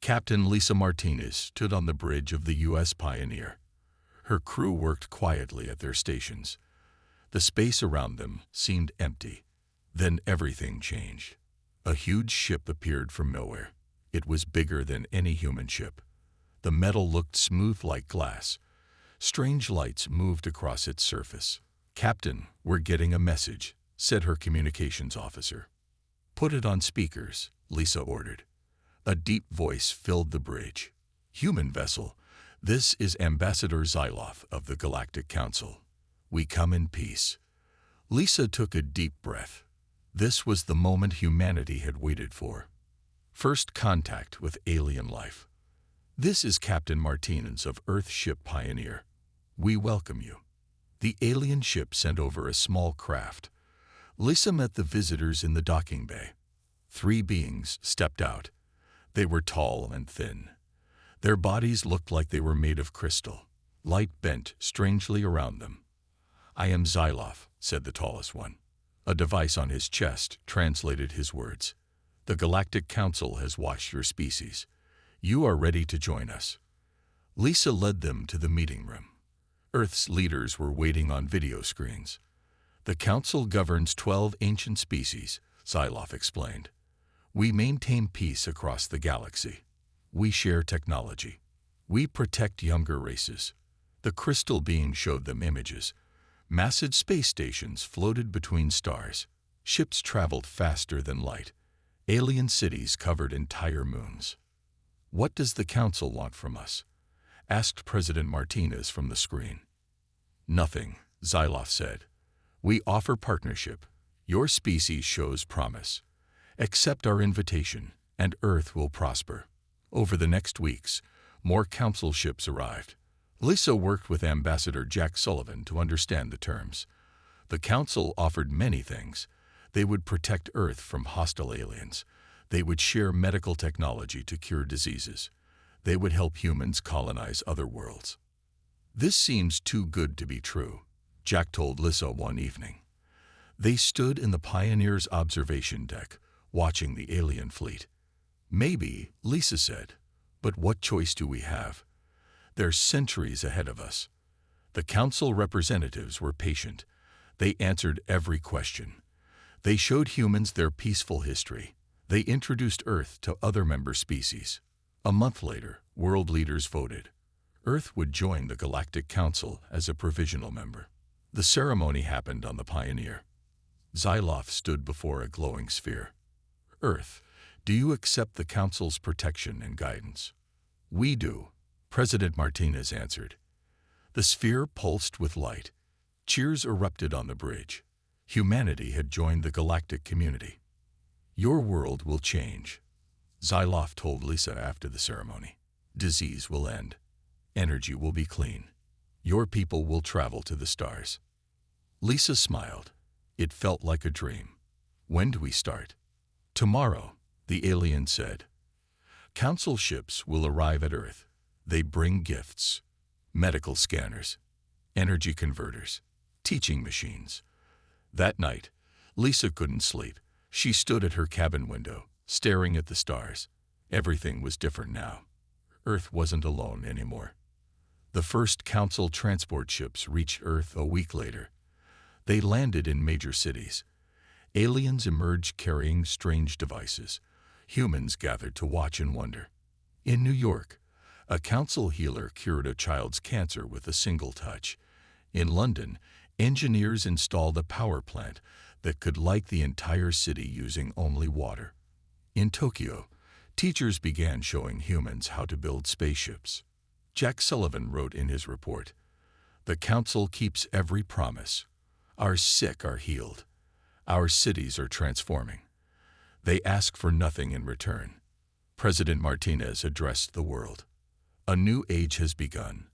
Captain Lisa Martinez stood on the bridge of the U.S. Pioneer. Her crew worked quietly at their stations. The space around them seemed empty. Then everything changed. A huge ship appeared from nowhere. It was bigger than any human ship. The metal looked smooth like glass. Strange lights moved across its surface. "Captain, we're getting a message," said her communications officer. "Put it on speakers," Lisa ordered. A deep voice filled the bridge. "Human vessel, this is Ambassador Xyloth of the Galactic Council. We come in peace." Lisa took a deep breath. This was the moment humanity had waited for. First contact with alien life. "This is Captain Martinez of Earth Ship Pioneer. We welcome you." The alien ship sent over a small craft. Lisa met the visitors in the docking bay. 3 beings stepped out. They were tall and thin. Their bodies looked like they were made of crystal. Light bent strangely around them. "I am Xyloth," said the tallest one. A device on his chest translated his words. "The Galactic Council has watched your species. You are ready to join us." Lisa led them to the meeting room. Earth's leaders were waiting on video screens. "The Council governs 12 ancient species," Xyloth explained. "We maintain peace across the galaxy. We share technology. We protect younger races." The crystal being showed them images. Massive space stations floated between stars. Ships traveled faster than light. Alien cities covered entire moons. "What does the Council want from us?" asked President Martinez from the screen. "Nothing," Xyloth said. "We offer partnership. Your species shows promise. Accept our invitation, and Earth will prosper." Over the next weeks, more council ships arrived. Lisa worked with Ambassador Jack Sullivan to understand the terms. The council offered many things. They would protect Earth from hostile aliens. They would share medical technology to cure diseases. They would help humans colonize other worlds. "This seems too good to be true," Jack told Lisa one evening. They stood in the Pioneer's observation deck, watching the alien fleet. "Maybe," Lisa said, "but what choice do we have? They're centuries ahead of us." The council representatives were patient. They answered every question. They showed humans their peaceful history. They introduced Earth to other member species. A month later, world leaders voted. Earth would join the Galactic Council as a provisional member. The ceremony happened on the Pioneer. Xyloth stood before a glowing sphere. "Earth, do you accept the Council's protection and guidance?" "We do," President Martinez answered. The sphere pulsed with light. Cheers erupted on the bridge. Humanity had joined the galactic community. "Your world will change," Xyloth told Lisa after the ceremony. "Disease will end. Energy will be clean. Your people will travel to the stars." Lisa smiled. It felt like a dream. "When do we start?" "Tomorrow," the alien said. "Council ships will arrive at Earth. They bring gifts, medical scanners, energy converters, teaching machines." That night, Lisa couldn't sleep. She stood at her cabin window, staring at the stars. Everything was different now. Earth wasn't alone anymore. The first Council transport ships reached Earth a week later. They landed in major cities. Aliens emerged carrying strange devices. Humans gathered to watch and wonder. In New York, a council healer cured a child's cancer with a single touch. In London, engineers installed a power plant that could light the entire city using only water. In Tokyo, teachers began showing humans how to build spaceships. Jack Sullivan wrote in his report, "The Council keeps every promise. Our sick are healed. Our cities are transforming. They ask for nothing in return." President Martinez addressed the world. "A new age has begun.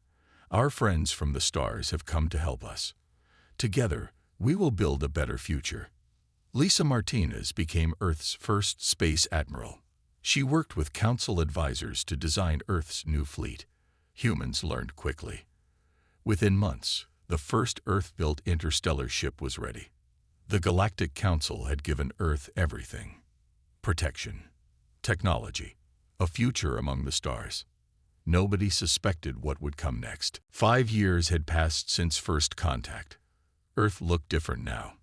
Our friends from the stars have come to help us. Together, we will build a better future." Lisa Martinez became Earth's first space admiral. She worked with council advisors to design Earth's new fleet. Humans learned quickly. Within months, the first Earth-built interstellar ship was ready. The Galactic Council had given Earth everything: protection, technology, a future among the stars. Nobody suspected what would come next. 5 years had passed since first contact. Earth looked different now.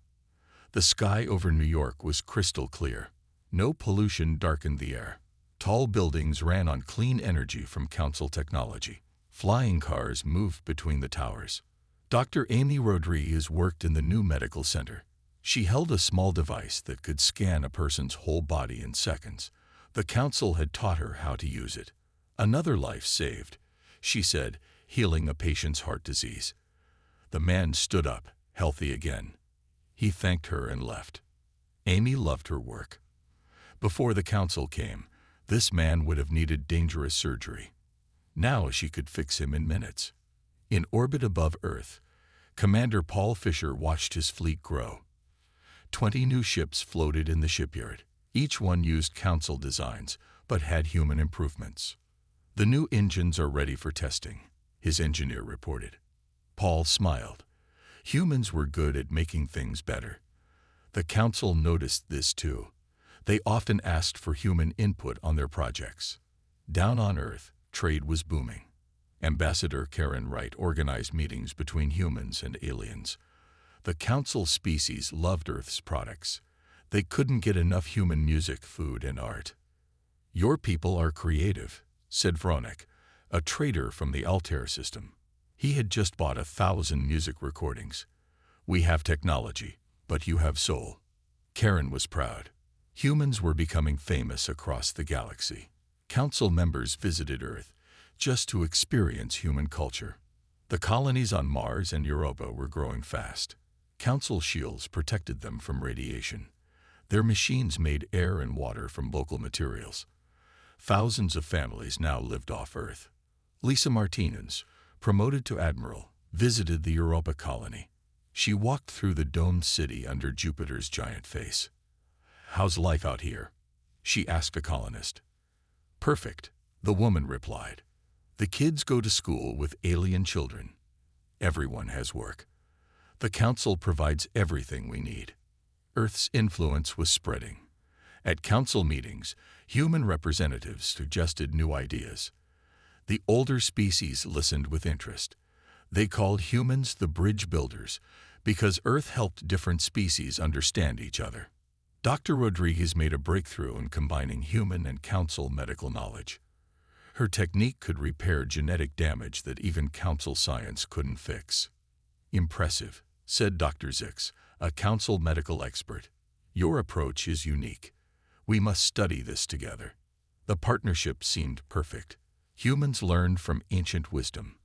The sky over New York was crystal clear. No pollution darkened the air. Tall buildings ran on clean energy from Council technology. Flying cars moved between the towers. Dr. Amy Rodriguez worked in the new medical center. She held a small device that could scan a person's whole body in seconds. The Council had taught her how to use it. Another life saved, she said, healing a patient's heart disease. The man stood up, healthy again. He thanked her and left. Amy loved her work. Before the Council came, this man would have needed dangerous surgery. Now she could fix him in minutes. In orbit above Earth, Commander Paul Fisher watched his fleet grow. 20 new ships floated in the shipyard. Each one used Council designs, but had human improvements. The new engines are ready for testing, his engineer reported. Paul smiled. Humans were good at making things better. The Council noticed this too. They often asked for human input on their projects. Down on Earth, trade was booming. Ambassador Karen Wright organized meetings between humans and aliens. The Council species loved Earth's products. They couldn't get enough human music, food, and art. "Your people are creative," said Vronik, a trader from the Altair system. He had just bought 1,000 music recordings. "We have technology, but you have soul." Karen was proud. Humans were becoming famous across the galaxy. Council members visited Earth just to experience human culture. The colonies on Mars and Europa were growing fast. Council shields protected them from radiation. Their machines made air and water from local materials. Thousands of families now lived off Earth. Lisa Martinez, promoted to admiral, visited the Europa colony. She walked through the domed city under Jupiter's giant face. "How's life out here?" she asked a colonist. "Perfect," the woman replied. "The kids go to school with alien children. Everyone has work. The Council provides everything we need." Earth's influence was spreading. At Council meetings, human representatives suggested new ideas. The older species listened with interest. They called humans the bridge builders because Earth helped different species understand each other. Dr. Rodriguez made a breakthrough in combining human and Council medical knowledge. Her technique could repair genetic damage that even Council science couldn't fix. "Impressive," said Dr. Zix, a Council medical expert. "Your approach is unique. We must study this together." The partnership seemed perfect. Humans learned from ancient wisdom.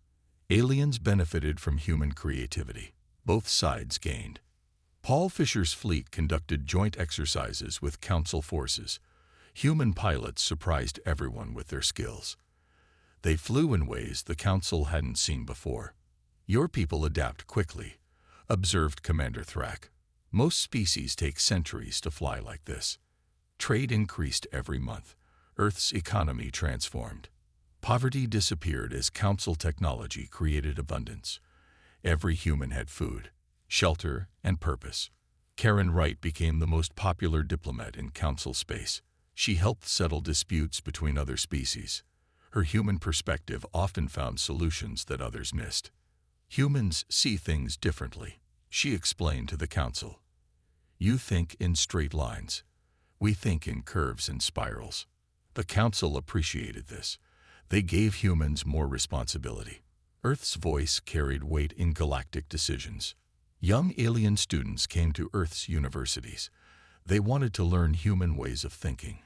Aliens benefited from human creativity. Both sides gained. Paul Fisher's fleet conducted joint exercises with Council forces. Human pilots surprised everyone with their skills. They flew in ways the Council hadn't seen before. "Your people adapt quickly," observed Commander Thrak. "Most species take centuries to fly like this." Trade increased every month. Earth's economy transformed. Poverty disappeared as Council technology created abundance. Every human had food, shelter, and purpose. Karen Wright became the most popular diplomat in Council space. She helped settle disputes between other species. Her human perspective often found solutions that others missed. "Humans see things differently," she explained to the Council. "You think in straight lines. We think in curves and spirals." The Council appreciated this. They gave humans more responsibility. Earth's voice carried weight in galactic decisions. Young alien students came to Earth's universities. They wanted to learn human ways of thinking.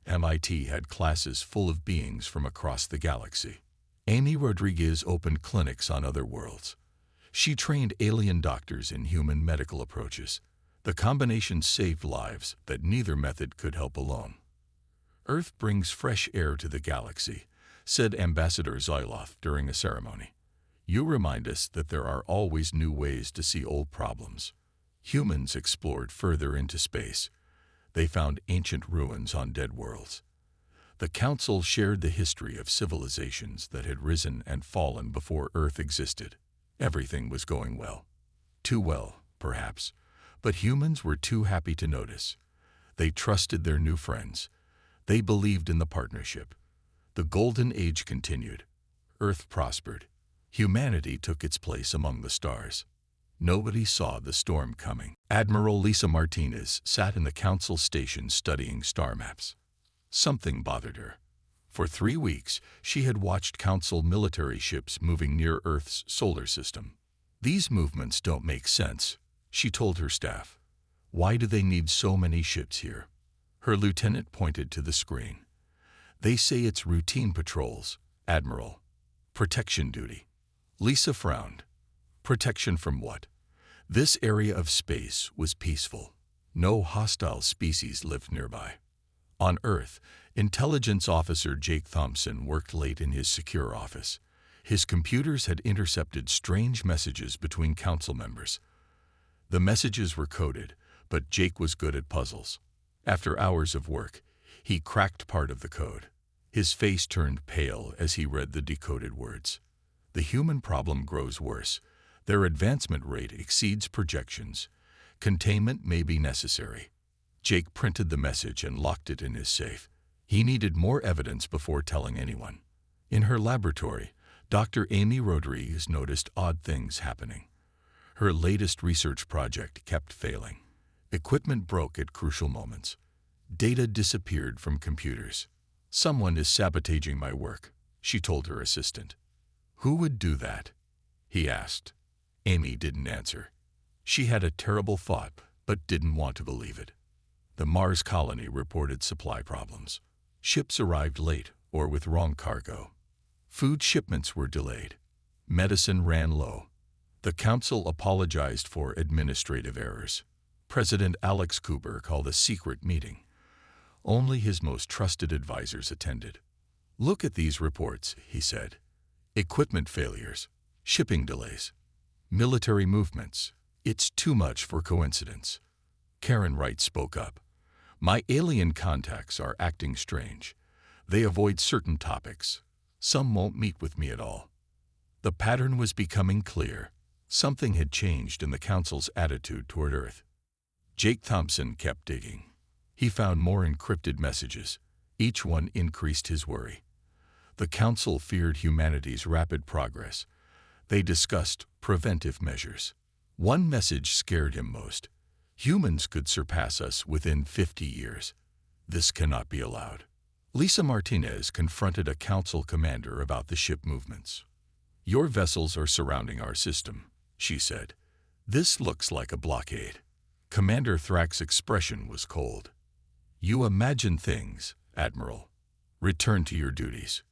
MIT had classes full of beings from across the galaxy. Amy Rodriguez opened clinics on other worlds. She trained alien doctors in human medical approaches. The combination saved lives that neither method could help alone. "Earth brings fresh air to the galaxy," said Ambassador Zyloth during a ceremony. "You remind us that there are always new ways to see old problems." Humans explored further into space. They found ancient ruins on dead worlds. The Council shared the history of civilizations that had risen and fallen before Earth existed. Everything was going well. Too well, perhaps, but humans were too happy to notice. They trusted their new friends. They believed in the partnership. The Golden Age continued. Earth prospered. Humanity took its place among the stars. Nobody saw the storm coming. Admiral Lisa Martinez sat in the council station studying star maps. Something bothered her. For 3 weeks, she had watched council military ships moving near Earth's solar system. "These movements don't make sense," she told her staff. "Why do they need so many ships here?" Her lieutenant pointed to the screen. "They say it's routine patrols, Admiral. Protection duty." Lisa frowned. Protection from what? This area of space was peaceful. No hostile species lived nearby. On Earth, intelligence officer Jake Thompson worked late in his secure office. His computers had intercepted strange messages between council members. The messages were coded, but Jake was good at puzzles. After hours of work, he cracked part of the code. His face turned pale as he read the decoded words. The human problem grows worse. Their advancement rate exceeds projections. Containment may be necessary. Jake printed the message and locked it in his safe. He needed more evidence before telling anyone. In her laboratory, Dr. Amy Rodriguez noticed odd things happening. Her latest research project kept failing. Equipment broke at crucial moments. Data disappeared from computers. "Someone is sabotaging my work," she told her assistant. "Who would do that?" he asked. Amy didn't answer. She had a terrible thought, but didn't want to believe it. The Mars colony reported supply problems. Ships arrived late or with wrong cargo. Food shipments were delayed. Medicine ran low. The council apologized for administrative errors. President Alex Cooper called a secret meeting. Only his most trusted advisors attended. "Look at these reports," he said. "Equipment failures, shipping delays, military movements. It's too much for coincidence." Karen Wright spoke up. "My alien contacts are acting strange. They avoid certain topics. Some won't meet with me at all." The pattern was becoming clear. Something had changed in the council's attitude toward Earth. Jake Thompson kept digging. He found more encrypted messages. Each one increased his worry. The council feared humanity's rapid progress. They discussed preventive measures. One message scared him most. "Humans could surpass us within 50 years. This cannot be allowed." Lisa Martinez confronted a council commander about the ship movements. "Your vessels are surrounding our system," she said. "This looks like a blockade." Commander Thrack's expression was cold. "You imagine things, Admiral. Return to your duties."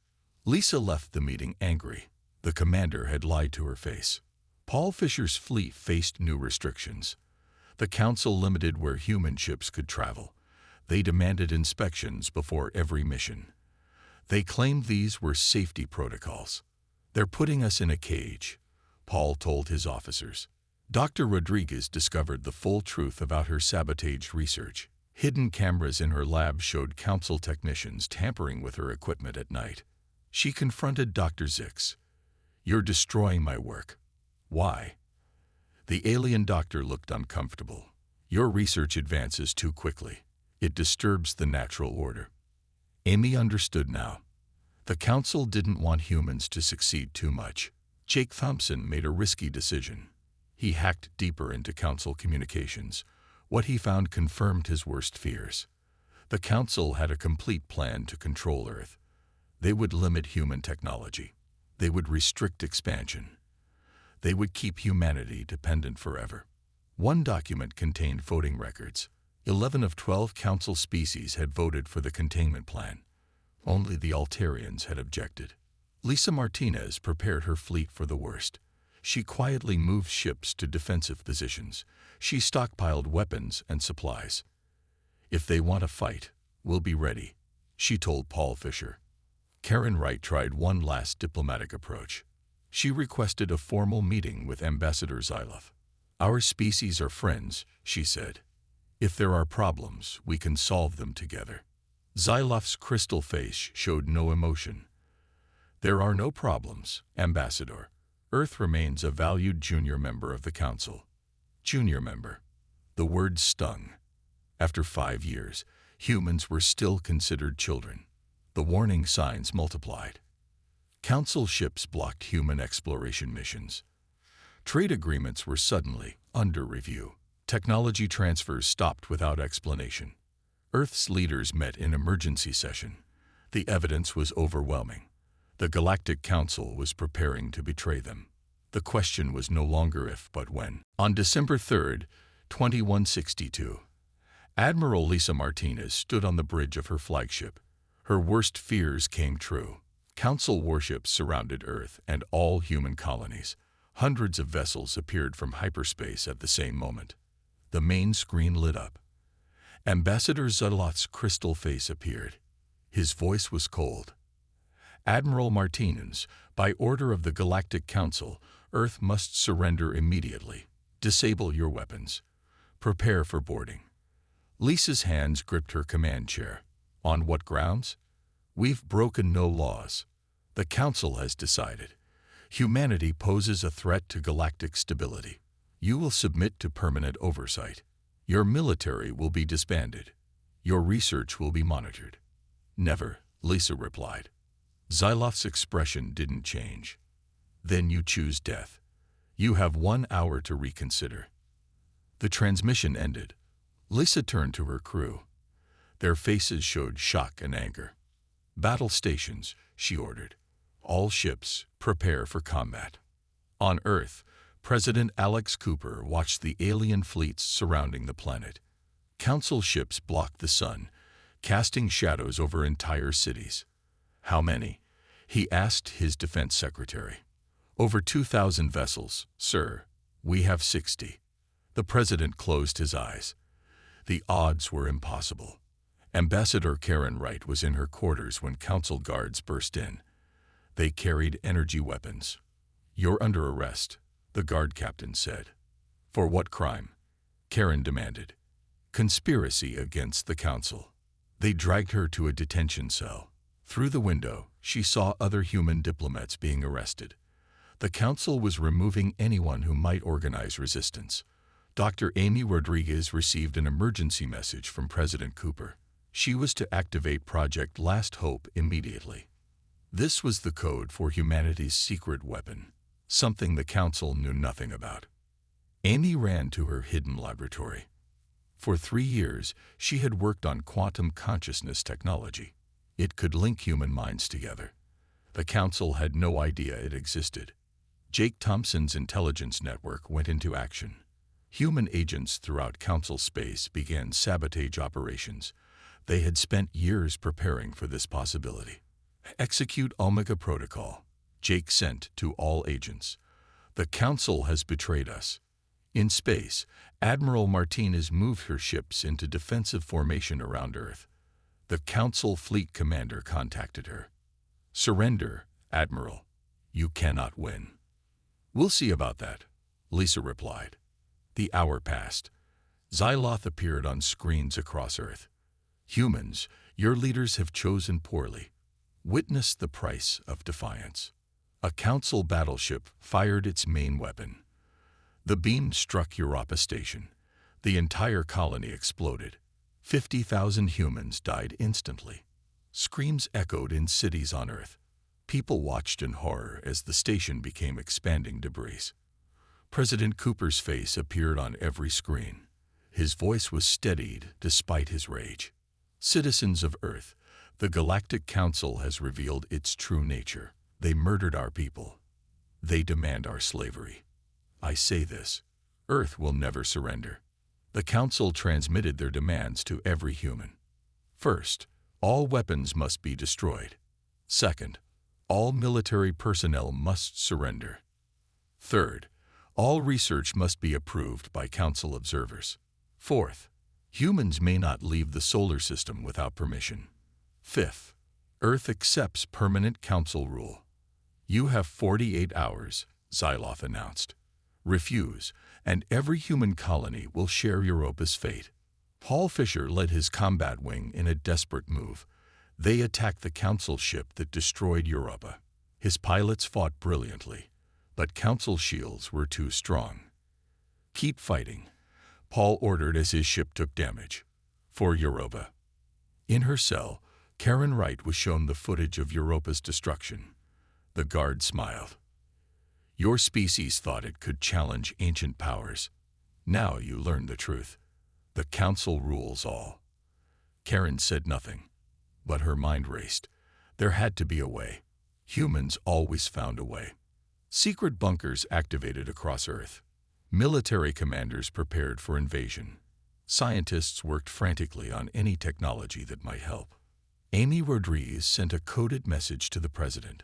Lisa left the meeting angry. The commander had lied to her face. Paul Fisher's fleet faced new restrictions. The council limited where human ships could travel. They demanded inspections before every mission. They claimed these were safety protocols. "They're putting us in a cage," Paul told his officers. Dr. Rodriguez discovered the full truth about her sabotage research. Hidden cameras in her lab showed council technicians tampering with her equipment at night. She confronted Dr. Zix. "You're destroying my work." "Why?" The alien doctor looked uncomfortable. "Your research advances too quickly. It disturbs the natural order." Amy understood now. The council didn't want humans to succeed too much. Jake Thompson made a risky decision. He hacked deeper into council communications. What he found confirmed his worst fears. The council had a complete plan to control Earth. They would limit human technology. They would restrict expansion. They would keep humanity dependent forever. One document contained voting records. 11 of 12 council species had voted for the containment plan. Only the Altarians had objected. Lisa Martinez prepared her fleet for the worst. She quietly moved ships to defensive positions. She stockpiled weapons and supplies. "If they want to fight, we'll be ready," she told Paul Fisher. Karen Wright tried one last diplomatic approach. She requested a formal meeting with Ambassador Zyloff. "Our species are friends," she said. "If there are problems, we can solve them together." Zyloff's crystal face showed no emotion. "There are no problems, Ambassador. Earth remains a valued junior member of the Council." Junior member. The word stung. After 5 years, humans were still considered children. The warning signs multiplied. Council ships blocked human exploration missions. Trade agreements were suddenly under review. Technology transfers stopped without explanation. Earth's leaders met in emergency session. The evidence was overwhelming. The Galactic Council was preparing to betray them. The question was no longer if but when. On December 3, 2162, Admiral Lisa Martinez stood on the bridge of her flagship. Her worst fears came true. Council warships surrounded Earth and all human colonies. Hundreds of vessels appeared from hyperspace at the same moment. The main screen lit up. Ambassador Zaloth's crystal face appeared. His voice was cold. Admiral Martinez, by order of the Galactic Council, Earth must surrender immediately. Disable your weapons. Prepare for boarding. Lisa's hands gripped her command chair. On what grounds? We've broken no laws. The Council has decided. Humanity poses a threat to galactic stability. You will submit to permanent oversight. Your military will be disbanded. Your research will be monitored. Never, Lisa replied. Xyloth's expression didn't change. Then you choose death. You have 1 hour to reconsider. The transmission ended. Lisa turned to her crew. Their faces showed shock and anger. Battle stations, she ordered. All ships, prepare for combat. On Earth, President Alex Cooper watched the alien fleets surrounding the planet. Council ships blocked the sun, casting shadows over entire cities. How many? He asked his defense secretary. Over 2,000 vessels, sir. We have 60. The president closed his eyes. The odds were impossible. Ambassador Karen Wright was in her quarters when council guards burst in. They carried energy weapons. You're under arrest, the guard captain said. For what crime? Karen demanded. Conspiracy against the council. They dragged her to a detention cell. Through the window, she saw other human diplomats being arrested. The council was removing anyone who might organize resistance. Dr. Amy Rodriguez received an emergency message from President Cooper. She was to activate Project Last Hope immediately. This was the code for humanity's secret weapon, something the council knew nothing about. Amy ran to her hidden laboratory. For 3 years, she had worked on quantum consciousness technology. It could link human minds together. The council had no idea it existed. Jake Thompson's intelligence network went into action. Human agents throughout council space began sabotage operations. They had spent years preparing for this possibility. Execute Omega Protocol, Jake sent to all agents. The council has betrayed us. In space, Admiral Martinez moved her ships into defensive formation around Earth. The council fleet commander contacted her. Surrender, Admiral. You cannot win. We'll see about that, Lisa replied. The hour passed. Xyloth appeared on screens across Earth. Humans, your leaders have chosen poorly. Witness the price of defiance. A council battleship fired its main weapon. The beam struck Europa Station. The entire colony exploded. 50,000 humans died instantly. Screams echoed in cities on Earth. People watched in horror as the station became expanding debris. President Cooper's face appeared on every screen. His voice was steadied despite his rage. Citizens of Earth, the Galactic Council has revealed its true nature. They murdered our people. They demand our slavery. I say this, Earth will never surrender. The Council transmitted their demands to every human. First, all weapons must be destroyed. Second, all military personnel must surrender. Third, all research must be approved by Council observers. Fourth, humans may not leave the solar system without permission. Fifth, Earth accepts permanent Council rule. You have 48 hours, Xyloth announced. Refuse, and every human colony will share Europa's fate. Paul Fisher led his combat wing in a desperate move. They attacked the Council ship that destroyed Europa. His pilots fought brilliantly, but Council shields were too strong. Keep fighting, Paul ordered as his ship took damage. For Europa. In her cell, Karen Wright was shown the footage of Europa's destruction. The guard smiled. Your species thought it could challenge ancient powers. Now you learn the truth. The Council rules all. Karen said nothing, but her mind raced. There had to be a way. Humans always found a way. Secret bunkers activated across Earth. Military commanders prepared for invasion. Scientists worked frantically on any technology that might help. Amy Rodriguez sent a coded message to the president.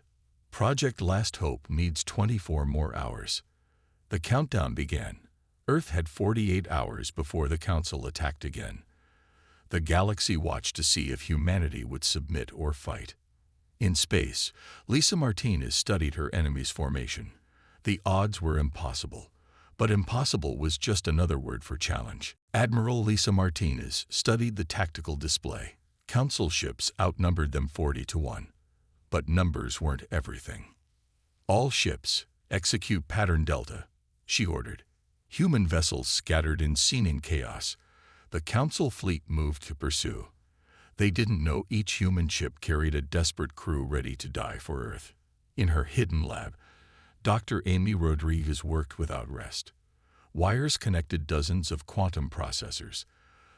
Project Last Hope needs 24 more hours. The countdown began. Earth had 48 hours before the Council attacked again. The galaxy watched to see if humanity would submit or fight. In space, Lisa Martinez studied her enemy's formation. The odds were impossible, but impossible was just another word for challenge. Admiral Lisa Martinez studied the tactical display. Council ships outnumbered them 40-1. But numbers weren't everything. All ships, execute Pattern Delta, she ordered. Human vessels scattered in seeming chaos. The Council fleet moved to pursue. They didn't know each human ship carried a desperate crew ready to die for Earth. In her hidden lab, Dr. Amy Rodriguez worked without rest. Wires connected dozens of quantum processors.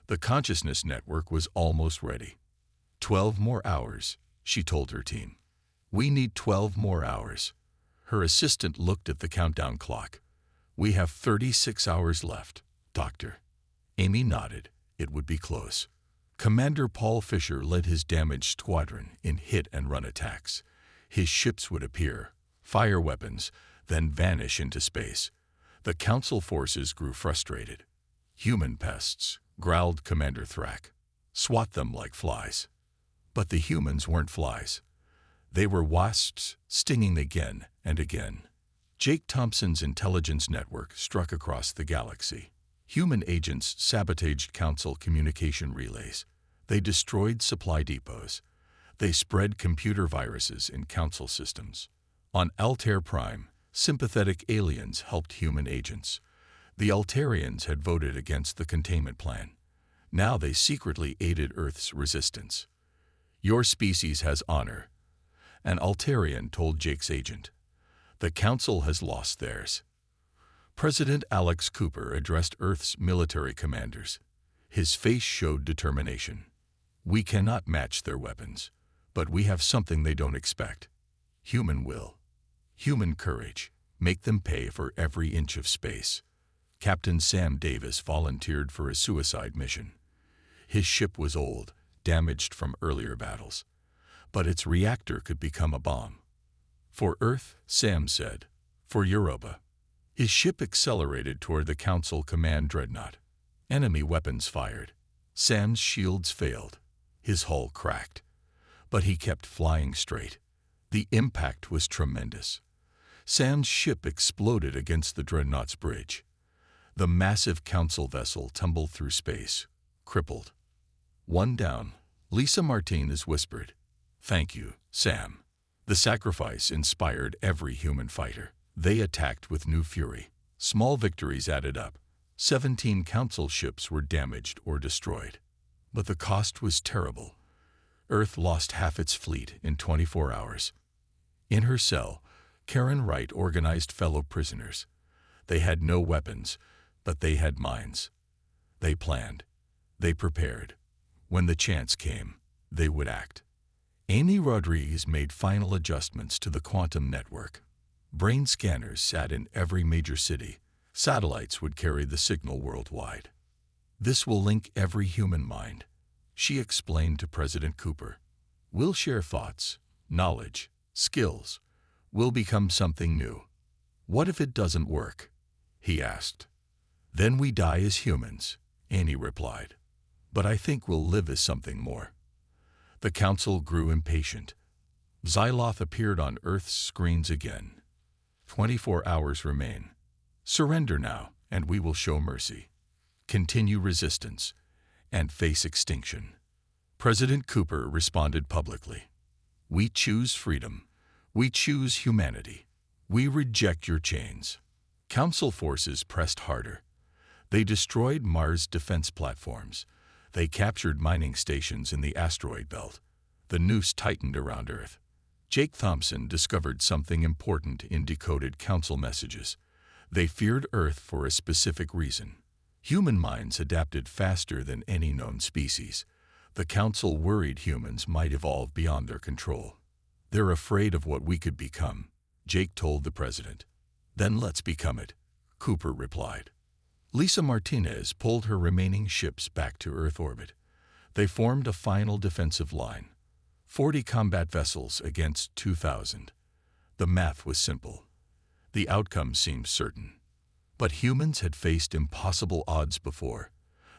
The consciousness network was almost ready. 12 more hours, she told her team. We need 12 more hours. Her assistant looked at the countdown clock. We have 36 hours left, Doctor. Amy nodded. It would be close. Commander Paul Fisher led his damaged squadron in hit-and-run attacks. His ships would appear, fire weapons, then vanish into space. The Council forces grew frustrated. Human pests, growled Commander Thrak. Swat them like flies. But the humans weren't flies. They were wasps, stinging again and again. Jake Thompson's intelligence network struck across the galaxy. Human agents sabotaged Council communication relays. They destroyed supply depots. They spread computer viruses in Council systems. On Altair Prime, sympathetic aliens helped human agents. The Altarians had voted against the containment plan. Now they secretly aided Earth's resistance. Your species has honor, an Altarian told Jake's agent. The Council has lost theirs. President Alex Cooper addressed Earth's military commanders. His face showed determination. We cannot match their weapons, but we have something they don't expect. Human will. Human courage. Make them pay for every inch of space. Captain Sam Davis volunteered for a suicide mission. His ship was old, damaged from earlier battles, but its reactor could become a bomb. For Earth, Sam said. For Europa. His ship accelerated toward the Council command dreadnought. Enemy weapons fired. Sam's shields failed. His hull cracked. But he kept flying straight. The impact was tremendous. Sam's ship exploded against the dreadnought's bridge. The massive Council vessel tumbled through space, crippled. One down, Lisa Martinez whispered, "Thank you, Sam." The sacrifice inspired every human fighter. They attacked with new fury. Small victories added up. 17 Council ships were damaged or destroyed. But the cost was terrible. Earth lost half its fleet in 24 hours. In her cell, Karen Wright organized fellow prisoners. They had no weapons, but they had minds. They planned. They prepared. When the chance came, they would act. Amy Rodriguez made final adjustments to the quantum network. Brain scanners sat in every major city. Satellites would carry the signal worldwide. This will link every human mind, she explained to President Cooper. We'll share thoughts, knowledge, skills. We'll become something new. What if it doesn't work? He asked. Then we die as humans, Amy replied. But I think we'll live as something more. The Council grew impatient. Xyloth appeared on Earth's screens again. 24 hours remain. Surrender now, and we will show mercy. Continue resistance, and face extinction. President Cooper responded publicly. We choose freedom. We choose humanity. We reject your chains. Council forces pressed harder. They destroyed Mars' defense platforms. They captured mining stations in the asteroid belt. The noose tightened around Earth. Jake Thompson discovered something important in decoded council messages. They feared Earth for a specific reason. Human minds adapted faster than any known species. The council worried humans might evolve beyond their control. "They're afraid of what we could become," Jake told the president. "Then let's become it," Cooper replied. Lisa Martinez pulled her remaining ships back to Earth orbit. They formed a final defensive line. 40 combat vessels against 2,000. The math was simple. The outcome seemed certain. But humans had faced impossible odds before.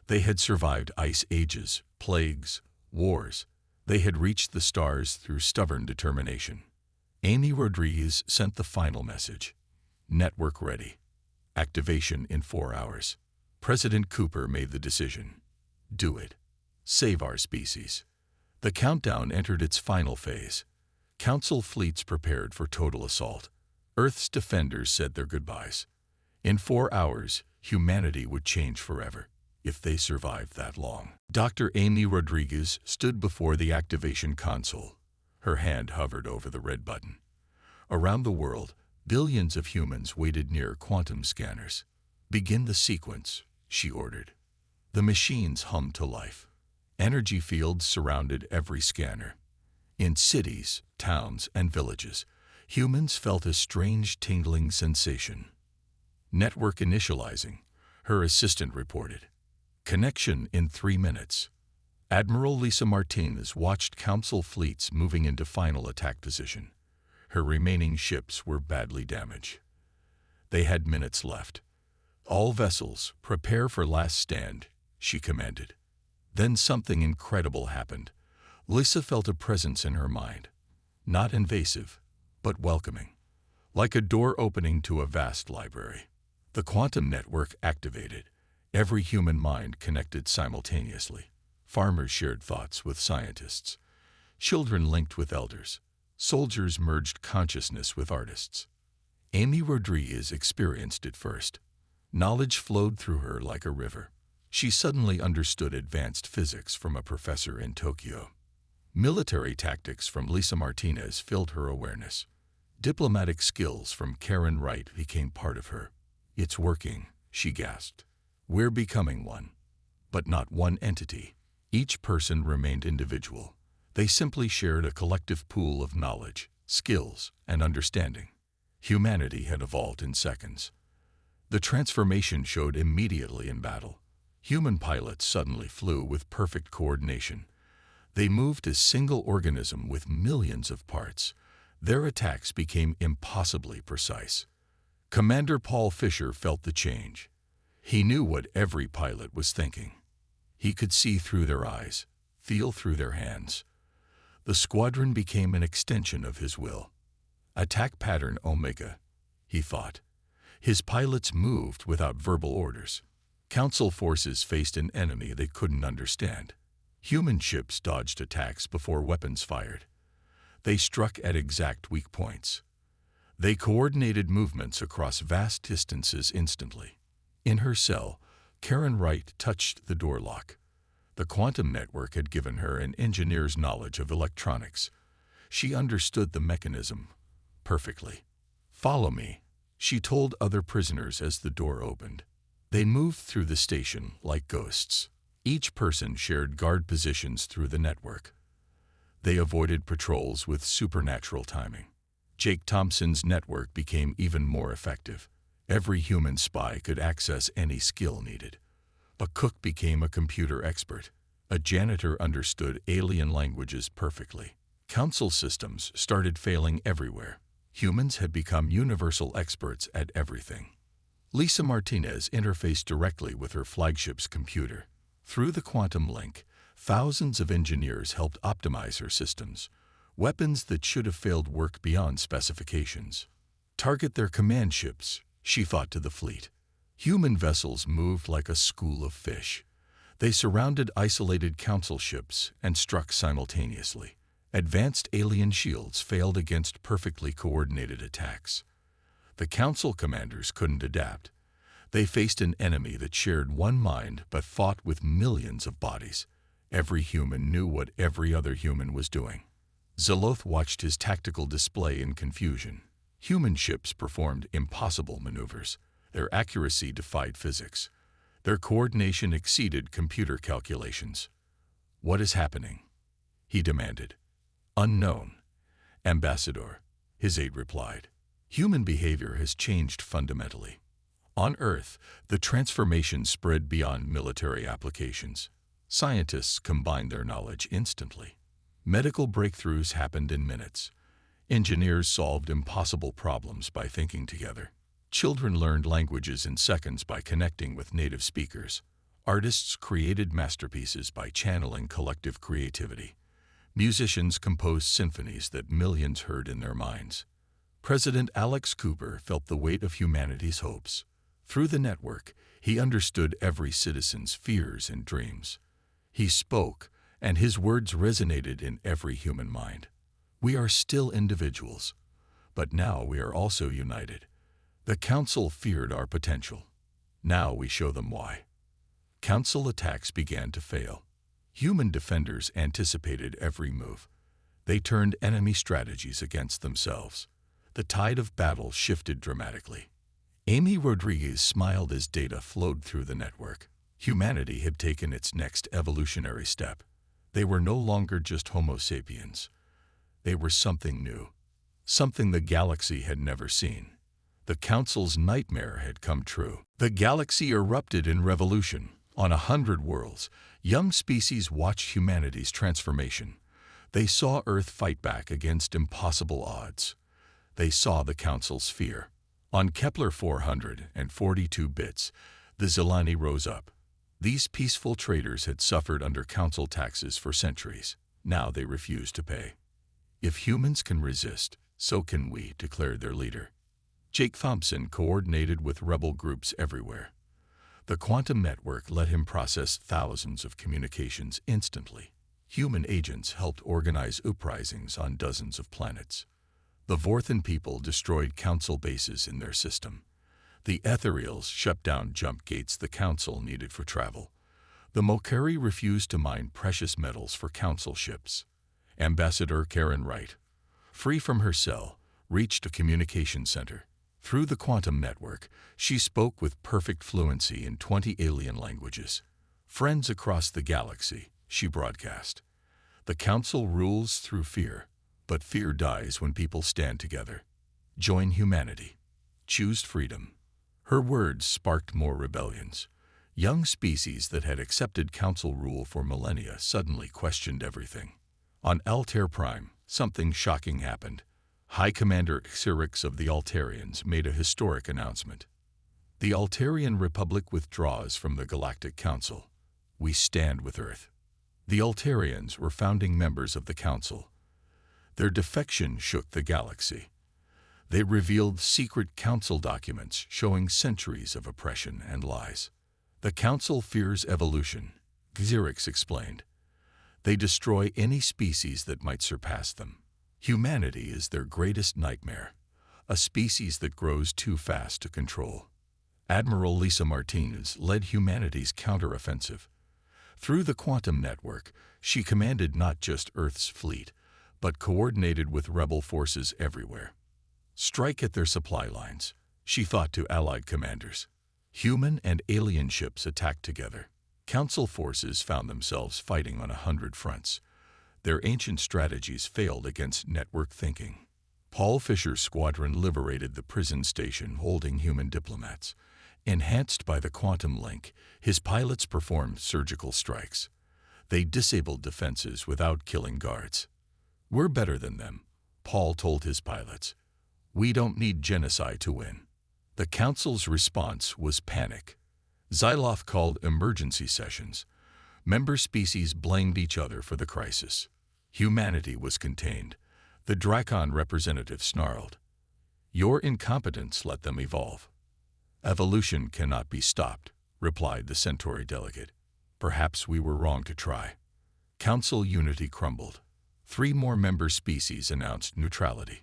They had survived ice ages, plagues, wars. They had reached the stars through stubborn determination. Amy Rodriguez sent the final message. "Network ready. Activation in 4 hours." President Cooper made the decision. Do it. Save our species. The countdown entered its final phase. Council fleets prepared for total assault. Earth's defenders said their goodbyes. In 4 hours, humanity would change forever, if they survived that long. Dr. Amy Rodriguez stood before the activation console. Her hand hovered over the red button. Around the world, billions of humans waited near quantum scanners. "Begin the sequence," she ordered. The machines hummed to life. Energy fields surrounded every scanner. In cities, towns, and villages, humans felt a strange tingling sensation. "Network initializing," her assistant reported. "Connection in 3 minutes." Admiral Lisa Martinez watched council fleets moving into final attack position. Her remaining ships were badly damaged. They had minutes left. "All vessels, prepare for last stand," she commanded. Then something incredible happened. Lisa felt a presence in her mind. Not invasive, but welcoming. Like a door opening to a vast library. The quantum network activated. Every human mind connected simultaneously. Farmers shared thoughts with scientists. Children linked with elders. Soldiers merged consciousness with artists. Amy Rodriguez experienced it first. Knowledge flowed through her like a river. She suddenly understood advanced physics from a professor in Tokyo. Military tactics from Lisa Martinez filled her awareness. Diplomatic skills from Karen Wright became part of her. "It's working," she gasped. "We're becoming one." But not one entity. Each person remained individual. They simply shared a collective pool of knowledge, skills, and understanding. Humanity had evolved in seconds. The transformation showed immediately in battle. Human pilots suddenly flew with perfect coordination. They moved as single organism with millions of parts. Their attacks became impossibly precise. Commander Paul Fisher felt the change. He knew what every pilot was thinking. He could see through their eyes, feel through their hands. The squadron became an extension of his will. "Attack pattern Omega," he thought. His pilots moved without verbal orders. Council forces faced an enemy they couldn't understand. Human ships dodged attacks before weapons fired. They struck at exact weak points. They coordinated movements across vast distances instantly. In her cell, Karen Wright touched the door lock. The quantum network had given her an engineer's knowledge of electronics. She understood the mechanism perfectly. "Follow me," she told other prisoners as the door opened. They moved through the station like ghosts. Each person shared guard positions through the network. They avoided patrols with supernatural timing. Jake Thompson's network became even more effective. Every human spy could access any skill needed. A cook became a computer expert. A janitor understood alien languages perfectly. Council systems started failing everywhere. Humans had become universal experts at everything. Lisa Martinez interfaced directly with her flagship's computer. Through the quantum link, thousands of engineers helped optimize her systems. Weapons that should have failed work beyond specifications. "Target their command ships," she thought to the fleet. Human vessels moved like a school of fish. They surrounded isolated council ships and struck simultaneously. Advanced alien shields failed against perfectly coordinated attacks. The council commanders couldn't adapt. They faced an enemy that shared one mind but fought with millions of bodies. Every human knew what every other human was doing. Zoloth watched his tactical display in confusion. Human ships performed impossible maneuvers. Their accuracy defied physics. Their coordination exceeded computer calculations. "What is happening?" he demanded. "Unknown, Ambassador," his aide replied. "Human behavior has changed fundamentally. On Earth, the transformation spread beyond military applications. Scientists combined their knowledge instantly. Medical breakthroughs happened in minutes. Engineers solved impossible problems by thinking together. Children learned languages in seconds by connecting with native speakers. Artists created masterpieces by channeling collective creativity. Musicians composed symphonies that millions heard in their minds. President Alex Cooper felt the weight of humanity's hopes. Through the network, he understood every citizen's fears and dreams. He spoke, and his words resonated in every human mind. "We are still individuals, but now we are also united. The Council feared our potential. Now we show them why." Council attacks began to fail. Human defenders anticipated every move. They turned enemy strategies against themselves. The tide of battle shifted dramatically. Amy Rodriguez smiled as data flowed through the network. Humanity had taken its next evolutionary step. They were no longer just Homo sapiens. They were something new, something the galaxy had never seen. The Council's nightmare had come true. The galaxy erupted in revolution. On 100 worlds, young species watched humanity's transformation. They saw Earth fight back against impossible odds. They saw the Council's fear. On Kepler 442 bits, the Zelani rose up. These peaceful traders had suffered under Council taxes for centuries. Now they refused to pay. "If humans can resist, so can we," declared their leader. Jake Thompson coordinated with rebel groups everywhere. The quantum network let him process thousands of communications instantly. Human agents helped organize uprisings on dozens of planets. The Vorthan people destroyed Council bases in their system. The Ethereals shut down jump gates the Council needed for travel. The Mokari refused to mine precious metals for Council ships. Ambassador Karen Wright, free from her cell, reached a communication center. Through the quantum network, she spoke with perfect fluency in 20 alien languages. "Friends across the galaxy," she broadcast. "The Council rules through fear, but fear dies when people stand together. Join humanity. Choose freedom." Her words sparked more rebellions. Young species that had accepted Council rule for millennia suddenly questioned everything. On Altair Prime, something shocking happened. High Commander Xerix of the Altarians made a historic announcement. "The Altarian Republic withdraws from the Galactic Council. We stand with Earth." The Altarians were founding members of the Council. Their defection shook the galaxy. They revealed secret Council documents showing centuries of oppression and lies. "The Council fears evolution," Xerix explained. "They destroy any species that might surpass them. Humanity is their greatest nightmare, a species that grows too fast to control." Admiral Lisa Martinez led humanity's counteroffensive. Through the quantum network, she commanded not just Earth's fleet, but coordinated with rebel forces everywhere. "Strike at their supply lines," she thought to allied commanders. Human and alien ships attacked together. Council forces found themselves fighting on 100 fronts. Their ancient strategies failed against network thinking. Paul Fisher's squadron liberated the prison station holding human diplomats. Enhanced by the quantum link, his pilots performed surgical strikes. They disabled defenses without killing guards. "We're better than them," Paul told his pilots. "We don't need genocide to win." The Council's response was panic. Xyloth called emergency sessions. Member species blamed each other for the crisis. Humanity was contained. The Drakon representative snarled, "Your incompetence let them evolve." "Evolution cannot be stopped," replied the Centauri delegate. "Perhaps we were wrong to try." Council unity crumbled. 3 more member species announced neutrality.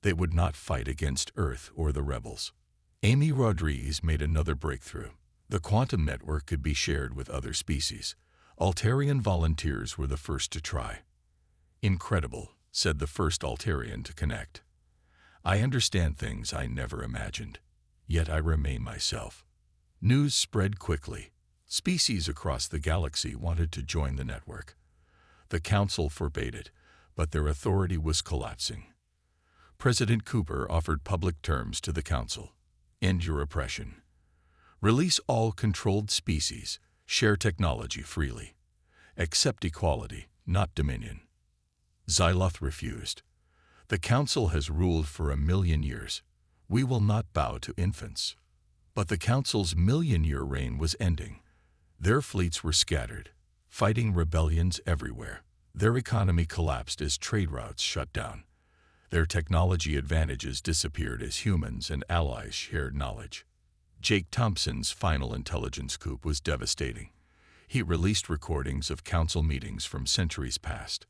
They would not fight against Earth or the rebels. Amy Rodriguez made another breakthrough. The quantum network could be shared with other species. Altarian volunteers were the first to try. "Incredible," said the first Altarian to connect. "I understand things I never imagined, yet I remain myself." News spread quickly. Species across the galaxy wanted to join the network. The Council forbade it, but their authority was collapsing. President Cooper offered public terms to the Council. "End your oppression. Release all controlled species. Share technology freely. Accept equality, not dominion." Xyloth refused. "The Council has ruled for 1,000,000 years. We will not bow to infants." But the Council's 1,000,000-year reign was ending. Their fleets were scattered, fighting rebellions everywhere. Their economy collapsed as trade routes shut down. Their technology advantages disappeared as humans and allies shared knowledge. Jake Thompson's final intelligence coup was devastating. He released recordings of Council meetings from centuries past.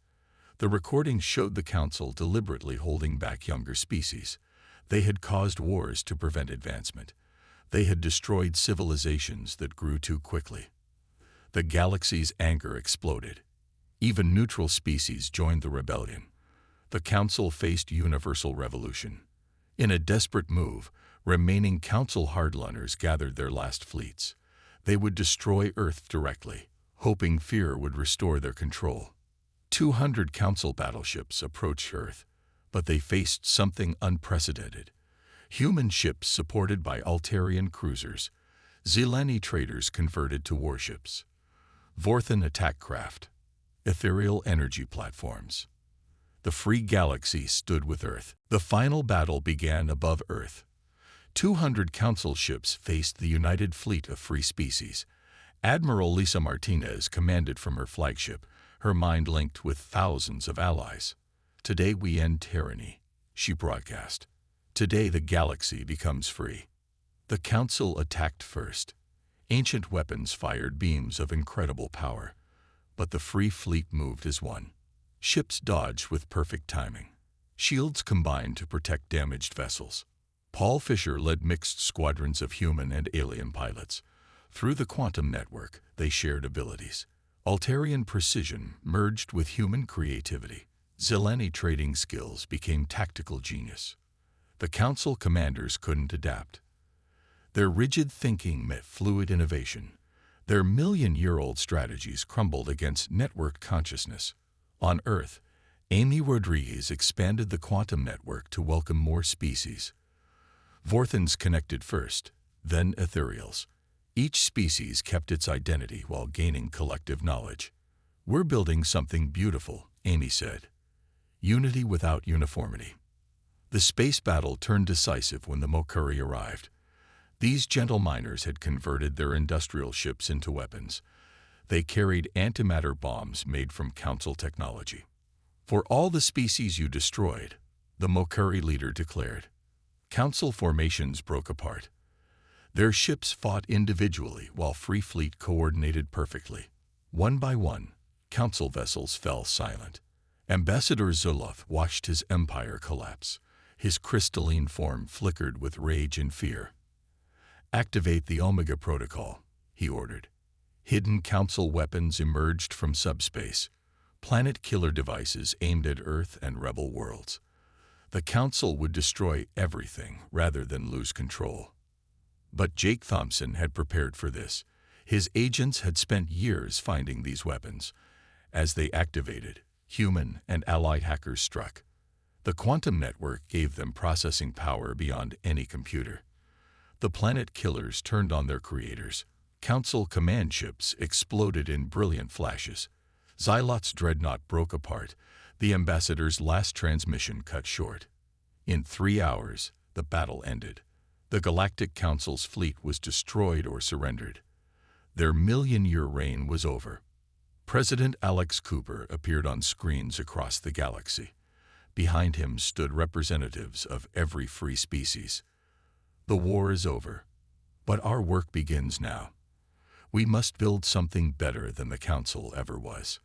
The recordings showed the Council deliberately holding back younger species. They had caused wars to prevent advancement. They had destroyed civilizations that grew too quickly. The galaxy's anger exploded. Even neutral species joined the rebellion. The Council faced universal revolution. In a desperate move, remaining Council hardliners gathered their last fleets. They would destroy Earth directly, hoping fear would restore their control. 200 Council battleships approached Earth, but they faced something unprecedented. Human ships supported by Altarian cruisers, Zelani traders converted to warships, Vorthan attack craft, ethereal energy platforms. The free galaxy stood with Earth. The final battle began above Earth. 200 Council ships faced the united fleet of free species. Admiral Lisa Martinez commanded from her flagship, her mind linked with thousands of allies. "Today we end tyranny," she broadcast. "Today the galaxy becomes free." The Council attacked first. Ancient weapons fired beams of incredible power, but the free fleet moved as one. Ships dodged with perfect timing. Shields combined to protect damaged vessels. Paul Fisher led mixed squadrons of human and alien pilots. Through the quantum network, they shared abilities. Altarian precision merged with human creativity. Zelani trading skills became tactical genius. The Council commanders couldn't adapt. Their rigid thinking met fluid innovation. Their 1,000,000-year-old strategies crumbled against networked consciousness. On Earth, Amy Rodriguez expanded the quantum network to welcome more species. Vorthans connected first, then ethereals. Each species kept its identity while gaining collective knowledge. "We're building something beautiful," Amy said. "Unity without uniformity." The space battle turned decisive when the Mokuri arrived. These gentle miners had converted their industrial ships into weapons. They carried antimatter bombs made from Council technology. "For all the species you destroyed," the Mokuri leader declared. Council formations broke apart. Their ships fought individually while Free Fleet coordinated perfectly. One by one, Council vessels fell silent. Ambassador Zoloth watched his empire collapse. His crystalline form flickered with rage and fear. "Activate the Omega Protocol," he ordered. Hidden Council weapons emerged from subspace, planet-killer devices aimed at Earth and rebel worlds. The Council would destroy everything rather than lose control. But Jake Thompson had prepared for this. His agents had spent years finding these weapons. As they activated, human and allied hackers struck. The quantum network gave them processing power beyond any computer. The planet killers turned on their creators. Council command ships exploded in brilliant flashes. Xyloth's dreadnought broke apart. The ambassador's last transmission cut short. In 3 hours, the battle ended. The Galactic Council's fleet was destroyed or surrendered. Their 1,000,000-year reign was over. President Alex Cooper appeared on screens across the galaxy. Behind him stood representatives of every free species. "The war is over, but our work begins now. We must build something better than the Council ever was."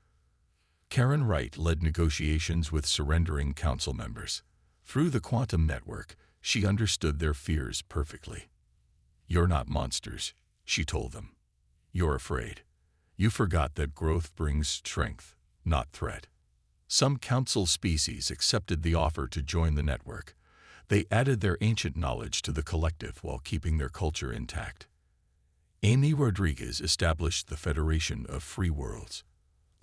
Karen Wright led negotiations with surrendering Council members. Through the quantum network, she understood their fears perfectly. "You're not monsters," she told them. "You're afraid. You forgot that growth brings strength, not threat. Some council species accepted the offer to join the network. They added their ancient knowledge to the collective while keeping their culture intact. Amy Rodriguez established the Federation of Free Worlds.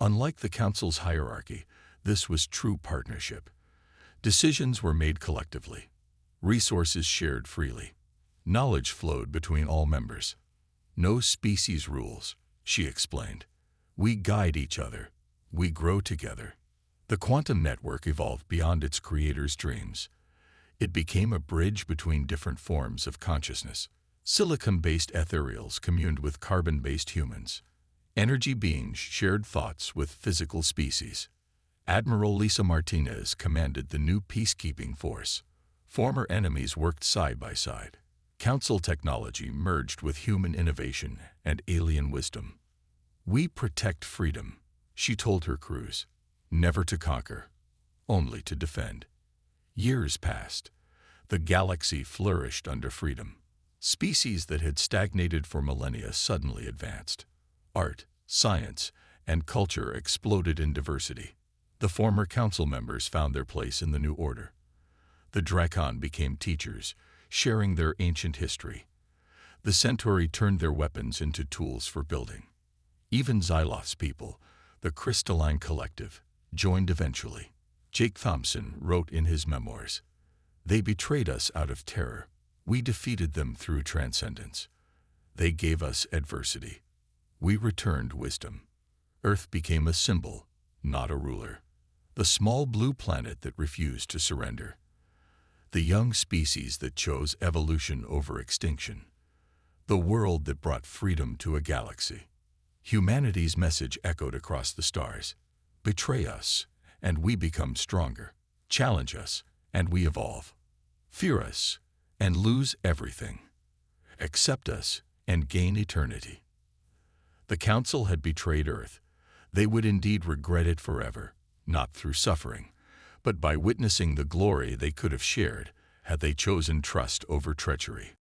Unlike the council's hierarchy, this was true partnership. Decisions were made collectively. Resources shared freely. Knowledge flowed between all members. No species rules, she explained. We guide each other. We grow together. The quantum network evolved beyond its creator's dreams. It became a bridge between different forms of consciousness. Silicon-based ethereals communed with carbon-based humans. Energy beings shared thoughts with physical species. Admiral Lisa Martinez commanded the new peacekeeping force. Former enemies worked side by side. Council technology merged with human innovation and alien wisdom. We protect freedom, she told her crews. Never to conquer, only to defend. Years passed. The galaxy flourished under freedom. Species that had stagnated for millennia suddenly advanced. Art, science, and culture exploded in diversity. The former council members found their place in the new order. The Drakon became teachers, sharing their ancient history. The Centauri turned their weapons into tools for building. Even Xyloth's people, the Crystalline Collective, joined eventually. Jake Thompson wrote in his memoirs, "They betrayed us out of terror. We defeated them through transcendence. They gave us adversity. We returned wisdom. Earth became a symbol, not a ruler. The small blue planet that refused to surrender. The young species that chose evolution over extinction. The world that brought freedom to a galaxy." Humanity's message echoed across the stars. Betray us, and we become stronger. Challenge us, and we evolve. Fear us, and lose everything. Accept us, and gain eternity. The Council had betrayed Earth. They would indeed regret it forever, not through suffering, but by witnessing the glory they could have shared had they chosen trust over treachery.